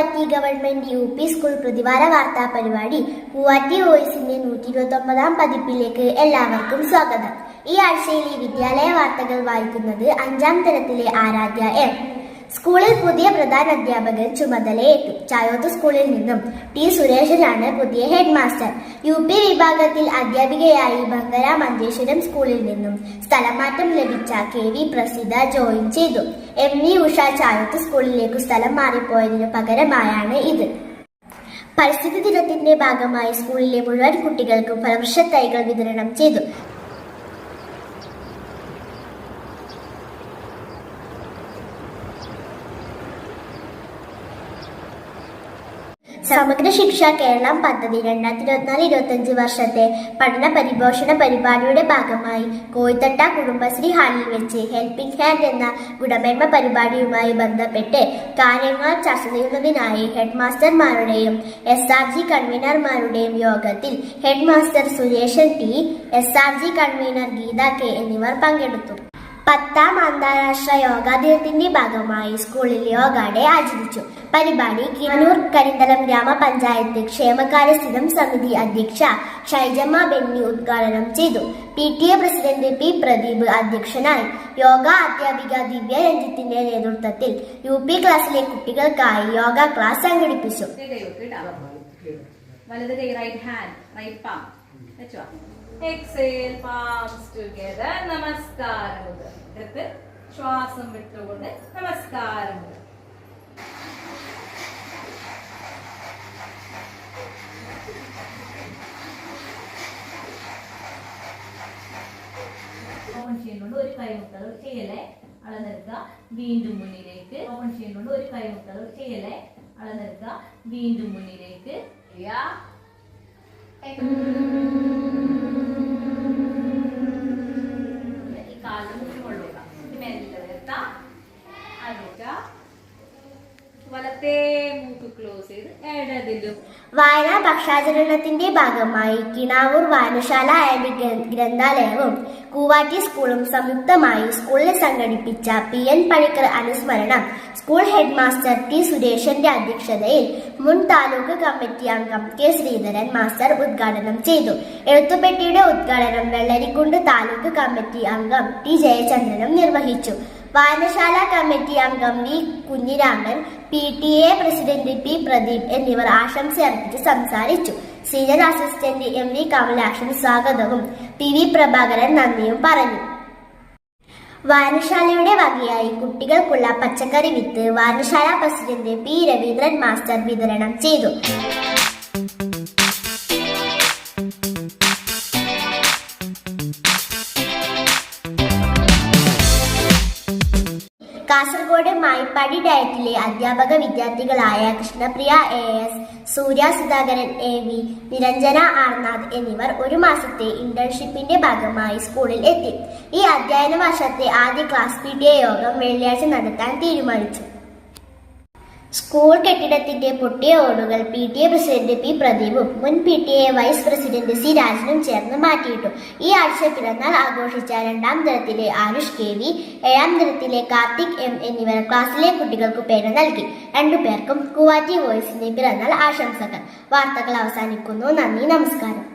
കൂവാറ്റി government UP school പ്രതിവാര വാർത്താ പരിപാടി കൂവാറ്റി വോയിസിന്റെ 129-ാം പതിപ്പിലേക്ക് എല്ലാവർക്കും സ്വാഗതം. ഈ ആഴ്ചയിലെ വിദ്യാലയ വാർത്തകൾ വായിക്കുന്നത് 5ാം തരത്തിലെ ആരാധ്യ M. സ്കൂളിൽ പുതിയ പ്രധാന അധ്യാപകൻ ചുമതലയേറ്റു. ചായോത്ത് സ്കൂളിൽ നിന്നും T. സുരേഷനാണ് പുതിയ ഹെഡ് മാസ്റ്റർ. UP വിഭാഗത്തിൽ അധ്യാപികയായി ബങ്കര മഞ്ചേശ്വരം സ്കൂളിൽ നിന്നും സ്ഥലമാറ്റം ലഭിച്ച KV പ്രസിദ്ധ ജോയിൻ ചെയ്തു. MV ഉഷ ചായോത്ത് സ്കൂളിലേക്ക് സ്ഥലം മാറിപ്പോയതിനു പകരമായാണ് ഇത്. പരിസ്ഥിതി ദിനത്തിന്റെ ഭാഗമായി സ്കൂളിലെ മുഴുവൻ കുട്ടികൾക്കും ഫലവൃക്ഷ തൈകൾ വിതരണം ചെയ്തു. സമഗ്ര ശിക്ഷ കേരളം പദ്ധതി 2024-25 വർഷത്തെ പഠന പരിപോഷണ പരിപാടിയുടെ ഭാഗമായി കോയിത്തട്ട കുടുംബശ്രീ ഹാളിൽ വെച്ച് ഹെൽപ്പിംഗ് ഹാൻഡ് എന്ന ഗുണമേന്മ പരിപാടിയുമായി ബന്ധപ്പെട്ട് കാര്യങ്ങൾ ചർച്ച ചെയ്യുന്നതിനായി ഹെഡ് മാസ്റ്റർമാരുടെയും SRG കൺവീനർമാരുടെയും യോഗത്തിൽ head master Sureshan T, SRG കൺവീനർ ഗീത K എന്നിവർ പങ്കെടുത്തു. 10ാം അന്താരാഷ്ട്ര യോഗാ ദിനത്തിന്റെ ഭാഗമായി സ്കൂളിൽ യോഗ ഡേ ആചരിച്ചു. പരിപാടി കിവനൂർ കരിന്തളം ഗ്രാമപഞ്ചായത്ത് ക്ഷേമകാര്യ സ്ഥിരം സമിതി അധ്യക്ഷ ഷൈജമ്മ ബെന്നി ഉദ്ഘാടനം ചെയ്തു. PTA president P. പ്രദീപ് അധ്യക്ഷനായി. യോഗ അധ്യാപിക ദിവ്യ രഞ്ജിത്തിന്റെ നേതൃത്വത്തിൽ UP ക്ലാസ്സിലെ കുട്ടികൾക്കായി യോഗ ക്ലാസ് സംഘടിപ്പിച്ചു. Exhale, palms together. നമസ്കാരം. ശ്വാസം വിട്ടുകൊണ്ട് നമസ്കാരം. ഓപ്പൺ ചെയ്യുന്നുണ്ട് ഒരു കൈമുട്ടൽ ചെയ്യലേ അളന്നെടുക്കുക. വീണ്ടും മുന്നിലേക്ക് ഓപ്പൺ ചെയ്യുന്നുണ്ട് ഒരു കൈമുട്ടൽ ചെയ്യലേ അളന്നെടുക്കുക. വീണ്ടും മുന്നിലേക്ക് വായനാ പക്ഷാചരണത്തിന്റെ ഭാഗമായി കിണാവൂർ വായനശാല ആൻഡ് ഗ്രന്ഥാലയവും കൂവാറ്റി സ്കൂളും സംയുക്തമായി സ്കൂളിൽ സംഘടിപ്പിച്ച PN പണിക്കർ അനുസ്മരണം സ്കൂൾ ഹെഡ് മാസ്റ്റർ T. സുരേഷന്റെ അധ്യക്ഷതയിൽ മുൻ താലൂക്ക് കമ്മിറ്റി അംഗം K. ശ്രീധരൻ മാസ്റ്റർ ഉദ്ഘാടനം ചെയ്തു. എഴുത്തുപെട്ടിയുടെ ഉദ്ഘാടനം വെള്ളരിക്കുണ്ട് താലൂക്ക് കമ്മിറ്റി അംഗം T. ജയചന്ദ്രനും നിർവഹിച്ചു. വായനശാല കമ്മിറ്റി അംഗം V. Kunhiraman, PTA president P. Pradeep എന്നിവർ ആശംസ അർപ്പിച്ച് സംസാരിച്ചു. സീനിയർ അസിസ്റ്റന്റ് MV കമലാക്ഷൻ സ്വാഗതവും TV പ്രഭാകരൻ നന്ദിയും പറഞ്ഞു. വായനശാലയുടെ വകയായി കുട്ടികൾക്കുള്ള പച്ചക്കറി വിത്ത് വായനശാല പ്രസിഡന്റ് P. രവീന്ദ്രൻ മാസ്റ്റർ വിതരണം ചെയ്തു. കാസർഗോഡ് മായിപ്പാടി ഡയറ്റിലെ അധ്യാപക വിദ്യാർത്ഥികളായ കൃഷ്ണപ്രിയ AS, സൂര്യ സുധാകരൻ AV, നിരഞ്ജന ആർനാഥ് എന്നിവർ ഒരു മാസത്തെ ഇന്റേൺഷിപ്പിന്റെ ഭാഗമായി സ്കൂളിൽ എത്തി. ഈ അധ്യയന വർഷത്തെ ആദ്യ ക്ലാസ് PTA യോഗം വെള്ളിയാഴ്ച നടത്താൻ തീരുമാനിച്ചു. സ്കൂൾ കെട്ടിടത്തിന്റെ പൊട്ടിയ ഓടുകൾ PTA പ്രസിഡന്റ് P. പ്രദീപും മുൻ PTA വൈസ് പ്രസിഡന്റ് C. രാജനും ചേർന്ന് മാറ്റിയിട്ടു. ഈ ആഴ്ച പിറന്നാൾ ആഘോഷിച്ച 2ാം തരത്തിലെ ആരുഷ് KV, 7ാം തരത്തിലെ കാർത്തിക് M എന്നിവർ ക്ലാസ്സിലെ കുട്ടികൾക്ക് പേര് നൽകി. 2 പേർക്കും കൂവാറ്റി വോയിസിന്റെ പിറന്നാൾ ആശംസകൾ. വാർത്തകൾ അവസാനിക്കുന്നു. നന്ദി, നമസ്കാരം.